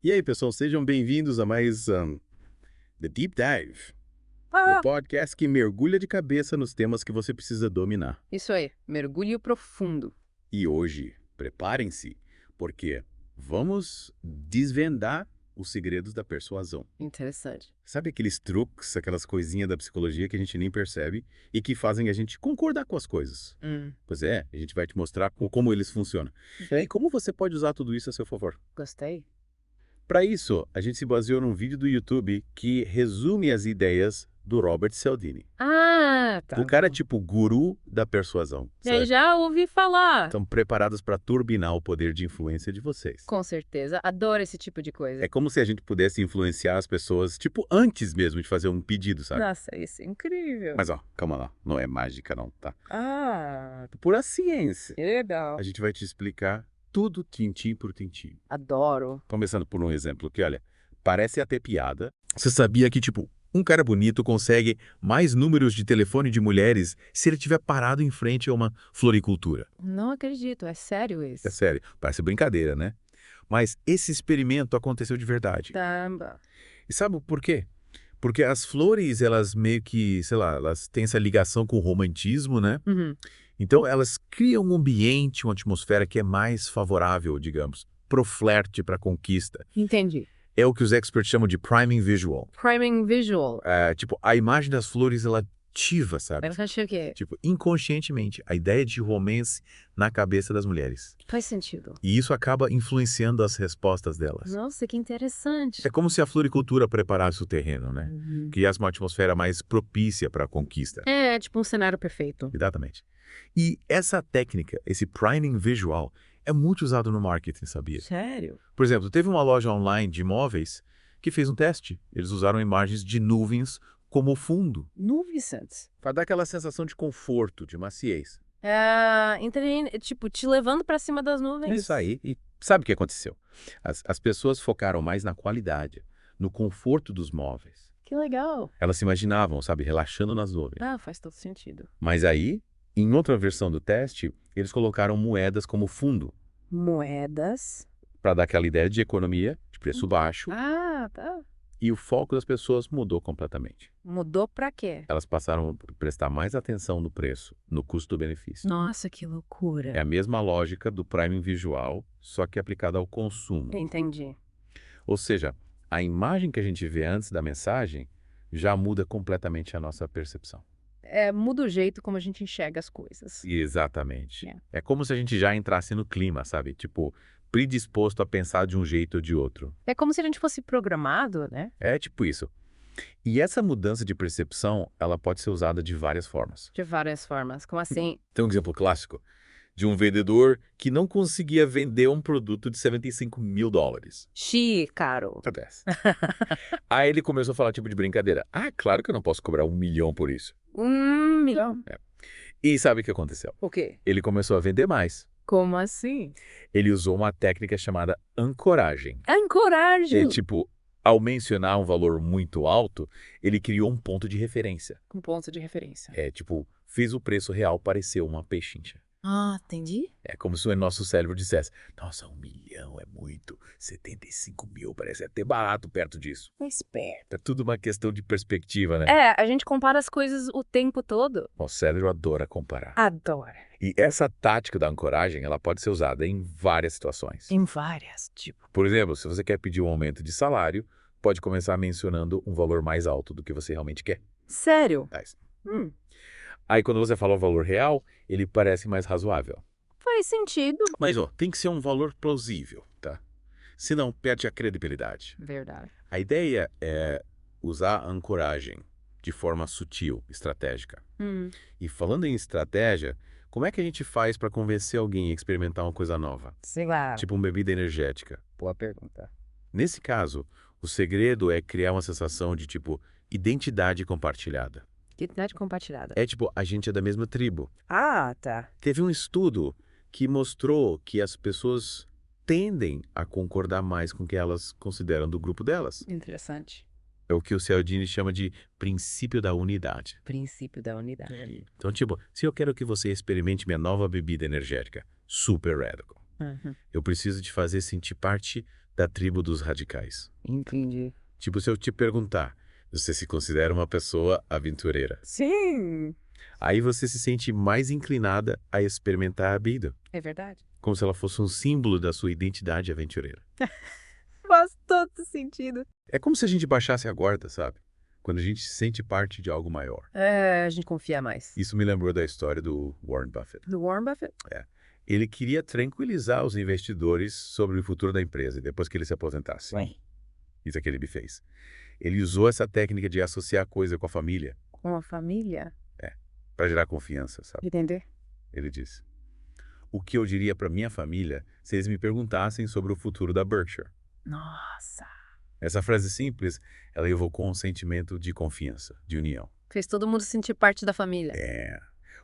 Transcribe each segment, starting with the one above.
E aí, pessoal, sejam bem-vindos a mais The Deep Dive, o Ah, podcast que mergulha de cabeça nos temas que você precisa dominar. isso aí, mergulho profundo. E hoje, preparem-se, porque vamos desvendar os segredos da persuasão. Interessante. Sabe aqueles truques, aquelas coisinhas da psicologia que a gente nem percebe e que fazem a gente concordar com as coisas? Pois é, a gente vai te mostrar como eles funcionam. E como você pode usar tudo isso a seu favor. Gostei. Para isso, a gente se baseou num vídeo do YouTube que resume as ideias do Robert Cialdini. Ah, tá. O cara é tipo o guru da persuasão, Eu sabe? já ouvi falar. Estão preparados para turbinar o poder de influência de vocês. Com certeza, adoro esse tipo de coisa. É como se a gente pudesse influenciar as pessoas, tipo, antes mesmo de fazer um pedido, sabe? Nossa, isso é incrível. Mas ó, calma lá, não é mágica não, tá? Ah, É pura ciência. que legal. A gente vai te explicar tudo tintim por tintim. Adoro. Começando por um exemplo que, olha, parece até piada. Você sabia que, tipo, um cara bonito consegue mais números de telefone de mulheres se ele estiver parado em frente a uma floricultura? Não acredito, é sério É isso. sério, parece brincadeira, né? Mas esse experimento aconteceu de verdade. Tamba. E sabe por quê? Porque as flores, elas meio que, sei lá, elas têm essa ligação com o romantismo, né? Uhum. Então, elas criam um ambiente, uma atmosfera que é mais favorável, digamos, pro flerte, para conquista. Entendi. É o que os experts chamam de priming visual. Priming visual. Tipo, a imagem das flores, ela ativa, sabe? Eu achei que Tipo, inconscientemente, a ideia de romance na cabeça das mulheres. faz sentido. E isso acaba influenciando as respostas delas. Nossa, que interessante. É como se a floricultura preparasse o terreno, né? Uhum. Criasse uma atmosfera mais propícia para a conquista. É tipo um cenário perfeito. Exatamente. E essa técnica, esse priming visual, é muito usado no marketing, sabia? Sério? Por exemplo, teve uma loja online de imóveis que fez um teste. Eles usaram imagens de nuvens como fundo, Nuvens. para dar aquela sensação de conforto, de maciez. Tipo, te levando pra cima das nuvens. Isso aí. E sabe o que aconteceu? As pessoas focaram mais na qualidade, no conforto dos móveis. Que legal. Elas se imaginavam, sabe, relaxando nas nuvens. Ah, faz todo sentido. Mas aí, em outra versão do teste, eles colocaram moedas como fundo, Moedas. para dar aquela ideia de economia, de preço baixo, Ah, tá. e o foco das pessoas mudou completamente. Mudou pra quê? Elas passaram a prestar mais atenção no preço, no custo-benefício. Nossa, que É loucura. a mesma lógica do priming visual, só que aplicada ao consumo. Entendi. Ou seja, a imagem que a gente vê antes da mensagem já muda completamente a nossa percepção. Muda o jeito como a gente enxerga as coisas. Exatamente. É. É como se a gente já entrasse no clima, sabe? Tipo, predisposto a pensar de um jeito ou de outro. É como se a gente fosse programado, né? É tipo isso. E essa mudança de percepção, ela pode ser usada de várias formas. De várias formas. Como assim? Tem um exemplo clássico de um vendedor que não conseguia vender um produto de $75.000. Caro. Acontece. Aí ele começou a falar tipo de brincadeira. Ah, claro que eu não posso cobrar 1 milhão por isso. 1 milhão. E sabe o que aconteceu? O quê? Ele começou a vender mais. Como assim? Ele usou uma técnica chamada ancoragem. Ancoragem. É tipo, ao mencionar um valor muito alto, ele criou um ponto de referência. Um ponto de referência. É tipo, fez o preço real parecer uma pechincha. Ah, entendi. É como se o nosso cérebro dissesse, nossa, 1 milhão é muito, 75 mil parece até barato perto disso. É esperto. É tudo uma questão de perspectiva, né? A gente compara as coisas o tempo todo. O cérebro adora comparar. Adora. E essa tática da ancoragem, ela pode ser usada em várias situações. Em várias, tipo. Por exemplo, se você quer pedir um aumento de salário, pode começar mencionando um valor mais alto do que você realmente quer. Sério? Nice. Hum, Aí quando você fala o valor real, ele parece mais razoável. faz sentido. Mas ó, tem que ser um valor plausível, tá? Senão perde a credibilidade. Verdade. A ideia é usar a ancoragem de forma sutil, estratégica. E falando em estratégia, como é que a gente faz para convencer alguém a experimentar uma coisa nova? Sei lá. Tipo uma bebida energética. Boa pergunta. Nesse caso, o segredo é criar uma sensação de tipo identidade compartilhada. Identidade compartilhada. É tipo, a gente é da mesma tribo. Ah, tá. Teve um estudo que mostrou que as pessoas tendem a concordar mais com o que elas consideram do grupo delas. Interessante. É o que o Cialdini chama de princípio da unidade. Princípio da unidade. Então, tipo, se eu quero que você experimente minha nova bebida energética, Super Radical, Uhum. eu preciso te fazer sentir parte da tribo dos radicais. Entendi. Tipo, se eu te perguntar, você se considera uma pessoa aventureira? Sim. Aí você se sente mais inclinada a experimentar a vida, É verdade. como se ela fosse um símbolo da sua identidade aventureira. Faz todo sentido. É como se a gente baixasse a guarda, sabe? Quando a gente se sente parte de algo maior. É, a gente confia mais. Isso me lembrou da história do Warren Buffett. Do Warren Buffett? Ele queria tranquilizar os investidores sobre o futuro da empresa depois que ele se aposentasse. Ué. Isso é que ele me fez. Ele usou essa técnica de associar coisa com a família Com a família? para gerar confiança, sabe? Entender? Ele disse: o que eu diria para minha família se eles me perguntassem sobre o futuro da Berkshire? Nossa. Essa frase simples, ela evocou um sentimento de confiança, de união. Fez todo mundo se sentir parte da família.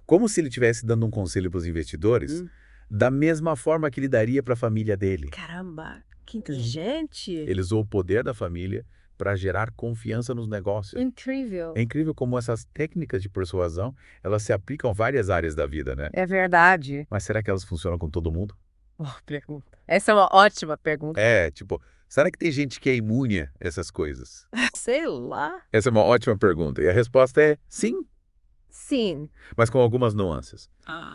Como se ele estivesse dando um conselho para os investidores, da mesma forma que ele daria para a família dele. Caramba, que inteligente. Ele usou o poder da família para gerar confiança nos negócios. Incrível. É incrível como essas técnicas de persuasão, elas se aplicam a várias áreas da vida, né? É verdade. Mas será que elas funcionam com todo mundo? Boa pergunta. Essa é uma ótima pergunta. Tipo, será que tem gente que é imune a essas coisas? Sei lá. Essa é uma ótima pergunta. E a resposta é sim, Sim. mas com algumas nuances.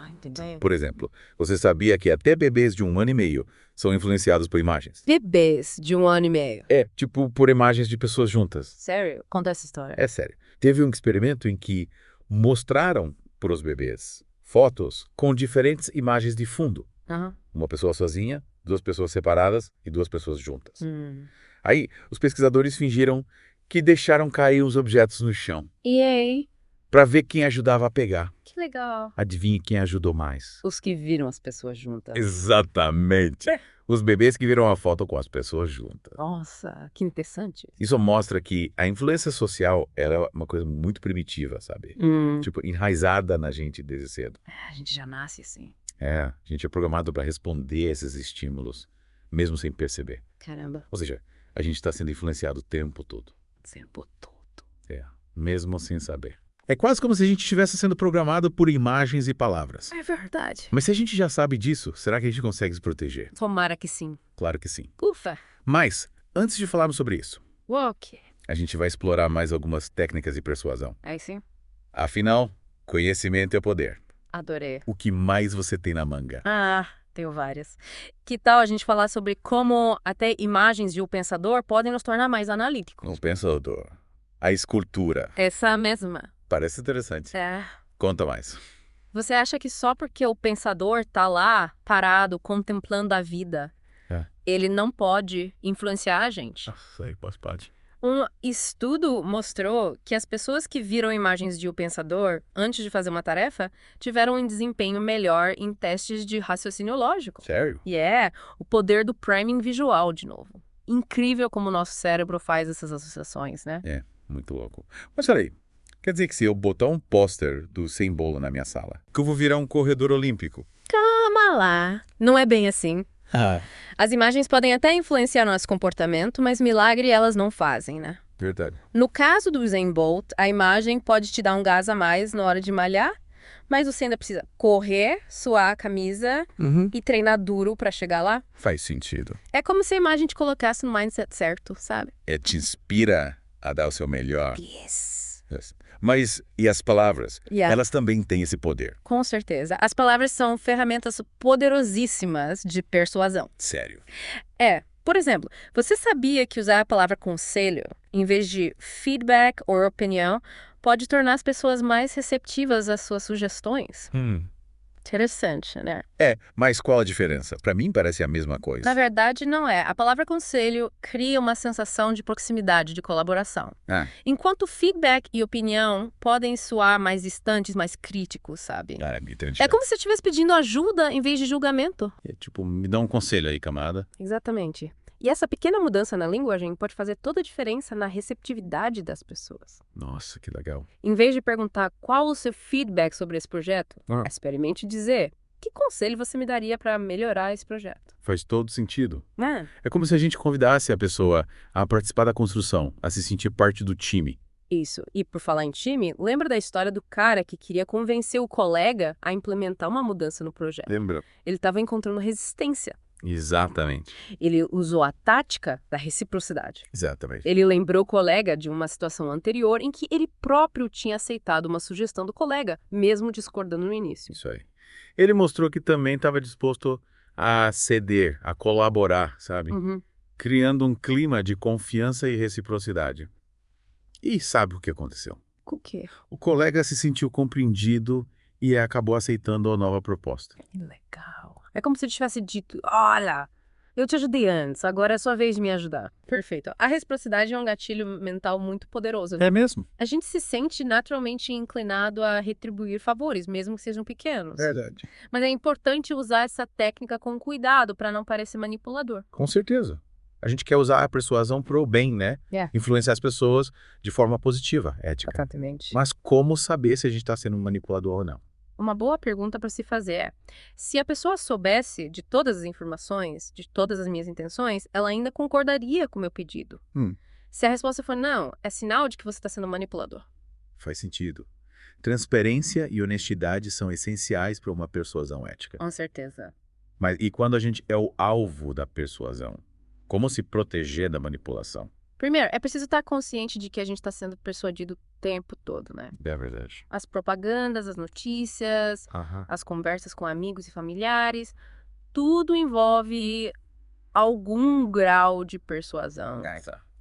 Entendi. Por exemplo, você sabia que até bebês de 1 ano e meio são influenciados por imagens? Bebês de 1 ano e meio. Tipo, por imagens de pessoas juntas. Sério? Conta essa história. É sério. Teve um experimento em que mostraram para os bebês fotos com diferentes imagens de fundo. Aham. Uma pessoa sozinha, 2 pessoas separadas e 2 pessoas juntas. Aí, os pesquisadores fingiram que deixaram cair os objetos no chão E aí? para ver quem ajudava a pegar. Que legal. Adivinhe quem ajudou mais? Os que viram as pessoas juntas. Exatamente. Os bebês que viram a foto com as pessoas juntas. Nossa, que interessante. Isso mostra que a influência social ela é uma coisa muito primitiva, sabe? Tipo, enraizada na gente desde cedo. A gente já nasce assim. A gente é programado para responder a esses estímulos, mesmo sem perceber. Caramba. Ou seja, a gente está sendo influenciado o tempo todo. O tempo todo. Mesmo sem saber. É quase como se a gente estivesse sendo programado por imagens e palavras. É verdade. Mas se a gente já sabe disso, será que a gente consegue se proteger? Tomara que sim. Claro que sim. Ufa. Mas, antes de falarmos sobre isso, Ok. a gente vai explorar mais algumas técnicas de persuasão. Aí sim. Afinal, conhecimento é poder. Adorei. O que mais você tem na manga? Tenho várias. Que tal a gente falar sobre como até imagens de um pensador podem nos tornar mais analíticos? Um pensador. A escultura. Essa mesma. Parece interessante. Conta mais. Você acha que só porque o pensador tá lá, parado, contemplando a vida, ele não pode influenciar a gente? Sei, pode. Um estudo mostrou que as pessoas que viram imagens de um pensador antes de fazer uma tarefa tiveram um desempenho melhor em testes de raciocínio lógico. Sério? E o poder do priming visual, de novo. Incrível como o nosso cérebro faz essas associações, né? Muito louco. Mas peraí, quer dizer que se eu botar um pôster do Sem Bolo na minha sala, que eu vou virar um corredor olímpico? Calma lá. Não é bem assim. As imagens podem até influenciar nosso comportamento, mas milagre elas não fazem, né? Verdade. No caso do Usain Bolt, a imagem pode te dar um gás a mais na hora de malhar, mas você ainda precisa correr, suar a camisa e treinar duro pra chegar lá. Faz sentido. É como se a imagem te colocasse no mindset certo, sabe? Te inspira a dar o seu melhor. Yes. Mas, e as palavras? Yeah. Elas também têm esse poder. Com certeza. As palavras são ferramentas poderosíssimas de persuasão. Sério. Por exemplo, você sabia que usar a palavra conselho, em vez de feedback ou opinião, pode tornar as pessoas mais receptivas às suas sugestões? Interessante, né? Mas qual a diferença? Pra mim parece a mesma coisa. Na verdade, não é. A palavra conselho cria uma sensação de proximidade, de colaboração. Enquanto feedback e opinião podem soar mais distantes, mais críticos, sabe? Entendi. É como se você estivesse pedindo ajuda em vez de julgamento. Tipo, me dá um conselho aí, camada. Exatamente. E essa pequena mudança na linguagem pode fazer toda a diferença na receptividade das pessoas. Nossa, que legal. Em vez de perguntar qual o seu feedback sobre esse projeto, experimente dizer que conselho você me daria para melhorar esse projeto. Faz todo sentido. É como se a gente convidasse a pessoa a participar da construção, a se sentir parte do time. Isso. E por falar em time, lembra da história do cara que queria convencer o colega a implementar uma mudança no projeto? Lembra? Ele estava encontrando resistência. Exatamente. Ele usou a tática da reciprocidade. Exatamente. Ele lembrou o colega de uma situação anterior em que ele próprio tinha aceitado uma sugestão do colega, mesmo discordando no início. Isso aí. Ele mostrou que também estava disposto a ceder, a colaborar, sabe? Criando um clima de confiança e reciprocidade. E sabe o que aconteceu? O quê? O colega se sentiu compreendido e acabou aceitando a nova proposta. Que legal. É como se ele tivesse dito, olha, eu te ajudei antes, agora é sua vez de me ajudar. Perfeito. A reciprocidade é um gatilho mental muito poderoso. É mesmo? A gente se sente naturalmente inclinado a retribuir favores, mesmo que sejam pequenos. Verdade. Mas é importante usar essa técnica com cuidado para não parecer manipulador. Com certeza. A gente quer usar a persuasão pro bem, né? Influenciar as pessoas de forma positiva, ética. Exatamente. Mas como saber se a gente está sendo um manipulador ou não? Uma boa pergunta para se fazer é: se a pessoa soubesse de todas as informações, de todas as minhas intenções, ela ainda concordaria com o meu pedido? Se a resposta for não, é sinal de que você está sendo manipulador. Faz sentido. Transparência e honestidade são essenciais para uma persuasão ética. Com certeza. Mas e quando a gente é o alvo da persuasão? Como se proteger da manipulação? Primeiro, é preciso estar consciente de que a gente está sendo persuadido o tempo todo, né? É verdade. As propagandas, as notícias, as conversas com amigos e familiares, tudo envolve algum grau de persuasão.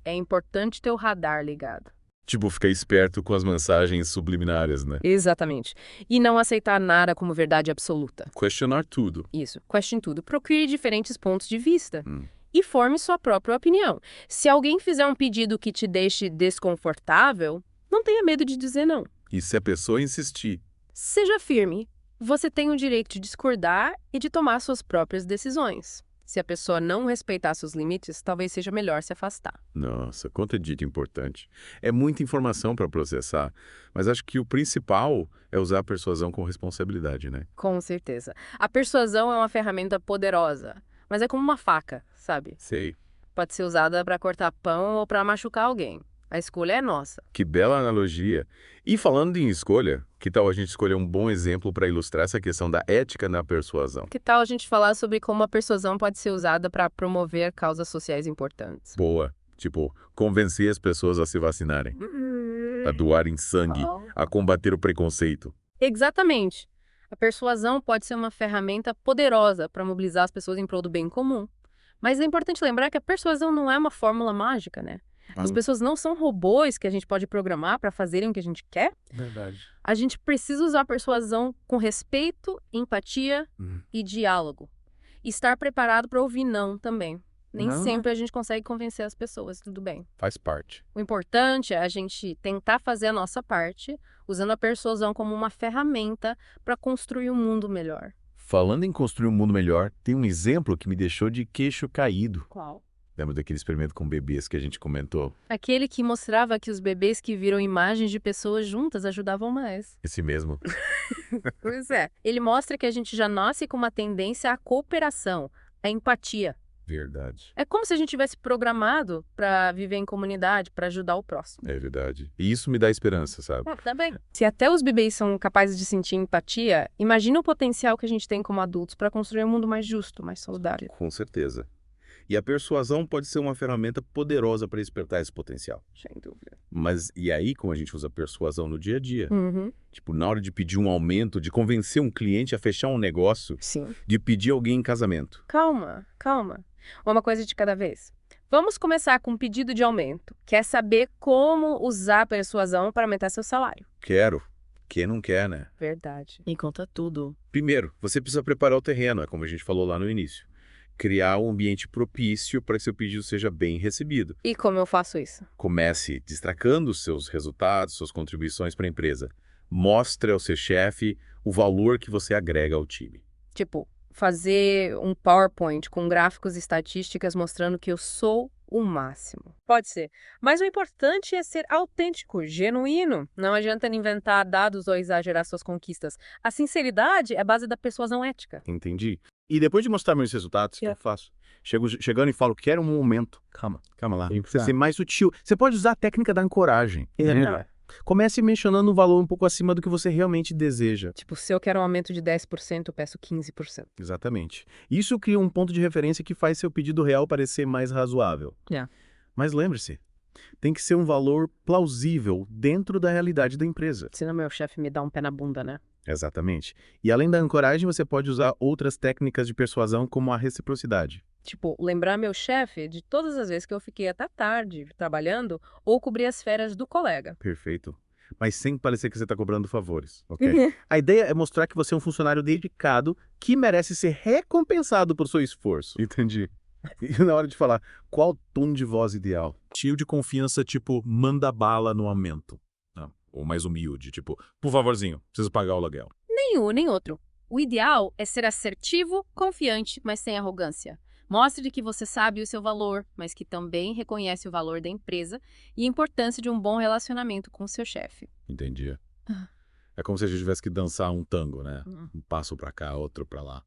É importante ter o radar ligado. Tipo, ficar esperto com as mensagens subliminares, né? Exatamente. E não aceitar nada como verdade absoluta. Questionar tudo. Isso. Question tudo. Procure diferentes pontos de vista. E forme sua própria opinião. Se alguém fizer um pedido que te deixe desconfortável, não tenha medo de dizer não. E se a pessoa insistir? Seja firme. Você tem o direito de discordar e de tomar suas próprias decisões. Se a pessoa não respeitar seus limites, talvez seja melhor se afastar. Nossa, quanto é dito importante. É muita informação para processar, mas acho que o principal é usar a persuasão com responsabilidade, né? Com certeza. A persuasão é uma ferramenta poderosa, mas é como uma faca, sabe? Sei. Pode ser usada para cortar pão ou para machucar alguém. A escolha é nossa. Que bela analogia. E falando em escolha, que tal a gente escolher um bom exemplo para ilustrar essa questão da ética na persuasão? Que tal a gente falar sobre como a persuasão pode ser usada para promover causas sociais importantes? Boa. Tipo, convencer as pessoas a se vacinarem, a doarem sangue, a combater o preconceito. Exatamente. A persuasão pode ser uma ferramenta poderosa para mobilizar as pessoas em prol do bem comum. Mas é importante lembrar que a persuasão não é uma fórmula mágica, né? As pessoas não são robôs que a gente pode programar para fazerem o que a gente quer. Verdade. A gente precisa usar a persuasão com respeito, empatia e diálogo. E estar preparado para ouvir não também. Nem sempre a gente consegue convencer as pessoas, tudo bem. Faz parte. O importante é a gente tentar fazer a nossa parte, usando a persuasão como uma ferramenta para construir um mundo melhor. Falando em construir um mundo melhor, tem um exemplo que me deixou de queixo caído. Qual? Lembra daquele experimento com bebês que a gente comentou? Aquele que mostrava que os bebês que viram imagens de pessoas juntas ajudavam mais. Esse mesmo. Pois é. Ele mostra que a gente já nasce com uma tendência à cooperação, à empatia. Verdade. É como se a gente tivesse programado para viver em comunidade, para ajudar o próximo. É verdade. E isso me dá esperança, sabe? Também. Se até os bebês são capazes de sentir empatia, imagina o potencial que a gente tem como adultos para construir um mundo mais justo, mais saudável. Com certeza. E a persuasão pode ser uma ferramenta poderosa para despertar esse potencial. Sem dúvida. Mas e aí, como a gente usa a persuasão no dia a dia? Tipo, na hora de pedir um aumento, de convencer um cliente a fechar um negócio, Sim. de pedir alguém em casamento. Calma, calma. Uma coisa de cada vez. Vamos começar com um pedido de aumento. Quer saber como usar a persuasão para aumentar seu salário? Quero. Quem não quer, né? Verdade. E conta tudo. Primeiro, você precisa preparar o terreno, é como a gente falou lá no início. Criar um ambiente propício para que seu pedido seja bem recebido. E como eu faço isso? Comece destacando seus resultados, suas contribuições para a empresa. Mostre ao seu chefe o valor que você agrega ao time. Tipo, fazer um PowerPoint com gráficos e estatísticas mostrando que eu sou o máximo. Pode ser. Mas o importante é ser autêntico, genuíno. Não adianta inventar dados ou exagerar suas conquistas. A sinceridade é a base da persuasão ética. Entendi. E depois de mostrar meus resultados, o que eu faço? Chegando e falo, quero um momento. Calma lá. Você ser mais sutil. Você pode usar a técnica da ancoragem. Comece mencionando um valor um pouco acima do que você realmente deseja. Tipo, se eu quero um aumento de 10%, eu peço 15%. Exatamente. Isso cria um ponto de referência que faz seu pedido real parecer mais razoável. Mas lembre-se, tem que ser um valor plausível dentro da realidade da empresa. Senão meu chefe me dá um pé na bunda, né? Exatamente. E além da ancoragem, você pode usar outras técnicas de persuasão como a reciprocidade. Tipo, lembrar meu chefe de todas as vezes que eu fiquei até tarde trabalhando ou cobrir as férias do colega. Perfeito. Mas sem parecer que você está cobrando favores, ok? A ideia é mostrar que você é um funcionário dedicado que merece ser recompensado por seu esforço. Entendi. E na hora de falar, qual tom de voz ideal? Cheio de confiança, tipo, manda bala no aumento. Ou mais humilde, tipo, por favorzinho, preciso pagar o aluguel. Nem um, nem outro. O ideal é ser assertivo, confiante, mas sem arrogância. Mostre que você sabe o seu valor, mas que também reconhece o valor da empresa e a importância de um bom relacionamento com o seu chefe. Entendi. É como se a gente tivesse que dançar um tango, né? Um passo pra cá, outro pra lá.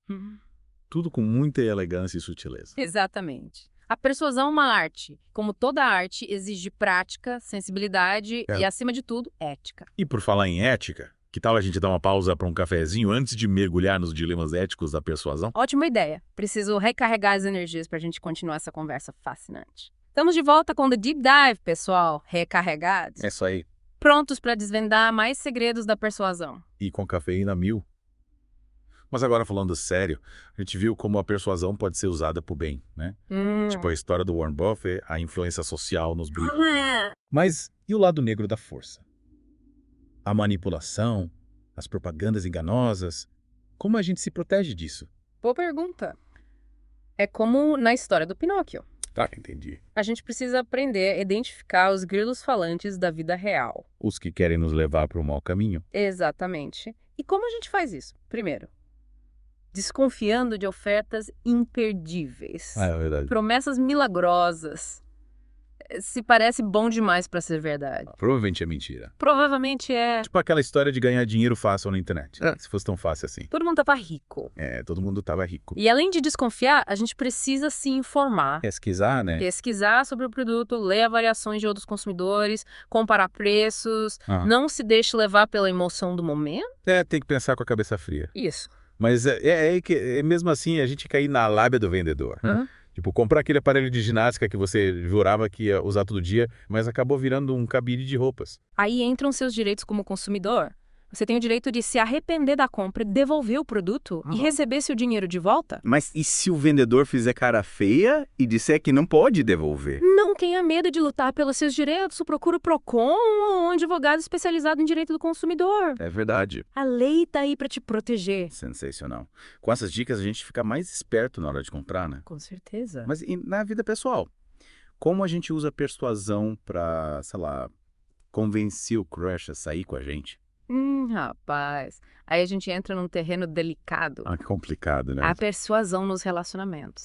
Tudo com muita elegância e sutileza. Exatamente. A persuasão é uma arte. Como toda arte, exige prática, sensibilidade e, acima de tudo, ética. E por falar em ética, que tal a gente dar uma pausa para um cafezinho antes de mergulhar nos dilemas éticos da persuasão? Ótima ideia. Preciso recarregar as energias para a gente continuar essa conversa fascinante. Estamos de volta com The Deep Dive, pessoal. Recarregados. É isso aí. Prontos para desvendar mais segredos da persuasão. E com cafeína 1000. Mas agora falando sério, a gente viu como a persuasão pode ser usada por bem, né? Tipo a história do Warren Buffett, a influência social nos briefs. Mas e o lado negro da força? A manipulação, as propagandas enganosas. Como a gente se protege disso? Boa pergunta. É como na história do Pinóquio. Tá, entendi. A gente precisa aprender a identificar os grilos falantes da vida real. Os que querem nos levar para o mau caminho. Exatamente. E como a gente faz isso? Primeiro, desconfiando de ofertas imperdíveis. É verdade. Promessas milagrosas. Se parece bom demais para ser verdade. Provavelmente é mentira. Provavelmente é. Tipo aquela história de ganhar dinheiro fácil na internet. Se fosse tão fácil assim. Todo mundo tava rico. Todo mundo tava rico. E além de desconfiar, a gente precisa se informar. Pesquisar, né? Pesquisar sobre o produto, ler avaliações de outros consumidores, comparar preços. Não se deixe levar pela emoção do momento. Tem que pensar com a cabeça fria. Isso. Mas mesmo assim a gente cair na lábia do vendedor. Tipo, comprar aquele aparelho de ginástica que você jurava que ia usar todo dia, mas acabou virando um cabide de roupas. Aí entram seus direitos como consumidor. Você tem o direito de se arrepender da compra, devolver o produto e receber seu dinheiro de volta. Mas e se o vendedor fizer cara feia e disser que não pode devolver? Não tenha medo de lutar pelos seus direitos. Procura o PROCON ou um advogado especializado em direito do consumidor. É verdade. A lei tá aí pra te proteger. Sensacional. Com essas dicas a gente fica mais esperto na hora de comprar, né? Com certeza. Mas e na vida pessoal? Como a gente usa persuasão pra, sei lá, convencer o crush a sair com a gente? Rapaz, aí a gente entra num terreno delicado. Que complicado, né? A persuasão nos relacionamentos.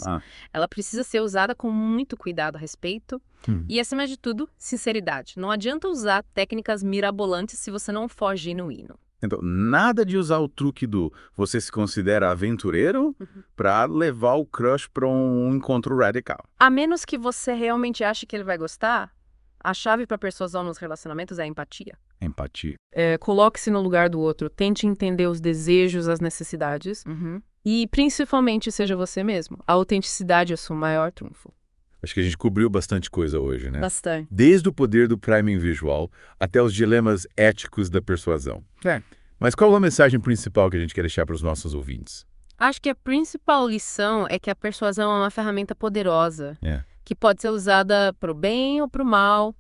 Ela precisa ser usada com muito cuidado a respeito e, acima de tudo, sinceridade. Não adianta usar técnicas mirabolantes se você não for genuíno. Então, nada de usar o truque do você se considera aventureiro pra levar o crush pra um encontro radical. A menos que você realmente ache que ele vai gostar, a chave para persuasão nos relacionamentos é a empatia. Empatia. Coloque-se no lugar do outro, tente entender os desejos, as necessidades e, principalmente, seja você mesmo. A autenticidade é o seu maior trunfo. Acho que a gente cobriu bastante coisa hoje, né? Bastante. Desde o poder do priming visual até os dilemas éticos da persuasão. Mas qual é a mensagem principal que a gente quer deixar para os nossos ouvintes? Acho que a principal lição é que a persuasão é uma ferramenta poderosa, que pode ser usada para o bem ou para o mal.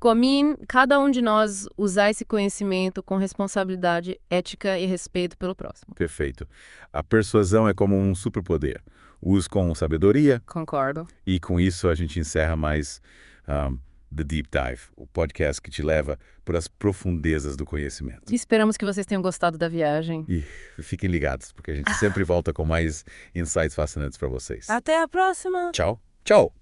Combine cada um de nós usar esse conhecimento com responsabilidade, ética e respeito pelo próximo. Perfeito. A persuasão é como um superpoder. Use com sabedoria. Concordo. E com isso a gente encerra mais The Deep Dive, o podcast que te leva para as profundezas do conhecimento. Esperamos que vocês tenham gostado da viagem. E fiquem ligados, porque a gente sempre volta com mais insights fascinantes para vocês. Até a próxima! Tchau. Tchau!